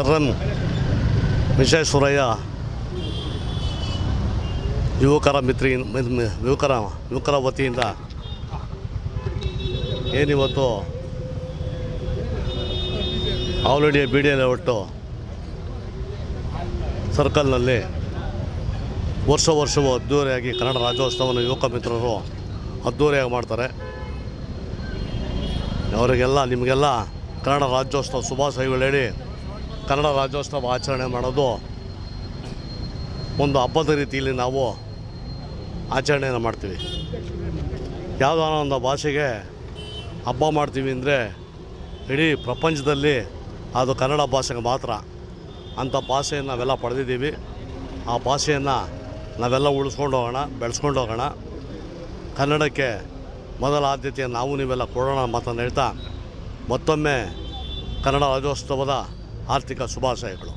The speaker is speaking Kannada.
ಸರ್ ಎಂ ವಿಶ್ವೇಶ್ವರಯ್ಯ ಯುವಕರ ವತಿಯಿಂದ ಏನಿವತ್ತು already B D A layout ಸರ್ಕಲ್ನಲ್ಲಿ ವರ್ಷವೂ ಅದ್ದೂರಿಯಾಗಿ ಕನ್ನಡ ರಾಜ್ಯೋತ್ಸವವನ್ನು ಯುವಕ ಮಿತ್ರರು ಅದ್ದೂರಿಯಾಗಿ ಮಾಡ್ತಾರೆ. ಅವರಿಗೆಲ್ಲ ನಿಮಗೆಲ್ಲ ಕನ್ನಡ ರಾಜ್ಯೋತ್ಸವ ಶುಭಾಶಯಗಳು ಹೇಳಿ ಕನ್ನಡ ರಾಜ್ಯೋತ್ಸವ ಆಚರಣೆ ಮಾಡೋದು ಒಂದು ಹಬ್ಬದ ರೀತಿಯಲ್ಲಿ ನಾವು ಆಚರಣೆಯನ್ನು ಮಾಡ್ತೀವಿ. ಯಾವುದಾನ ಒಂದು ಭಾಷೆಗೆ ಹಬ್ಬ ಮಾಡ್ತೀವಿ ಅಂದರೆ ಇಡೀ ಪ್ರಪಂಚದಲ್ಲಿ ಅದು ಕನ್ನಡ ಭಾಷೆಗೆ ಮಾತ್ರ. ಅಂಥ ಭಾಷೆಯನ್ನು ನಾವೆಲ್ಲ ಪಡೆದಿದ್ದೀವಿ. ಆ ಭಾಷೆಯನ್ನು ನಾವೆಲ್ಲ ಉಳಿಸ್ಕೊಂಡು ಹೋಗೋಣ, ಬೆಳೆಸ್ಕೊಂಡು ಹೋಗೋಣ. ಕನ್ನಡಕ್ಕೆ ಮೊದಲ ಆದ್ಯತೆಯನ್ನು ನಾವು ನೀವೆಲ್ಲ ಕೊಡೋಣ ಮಾತನ್ನು ಹೇಳ್ತಾ ಮತ್ತೊಮ್ಮೆ ಕನ್ನಡ ರಾಜ್ಯೋತ್ಸವದ ಆರ್ಥಿಕ ಶುಭಾಶಯಗಳು.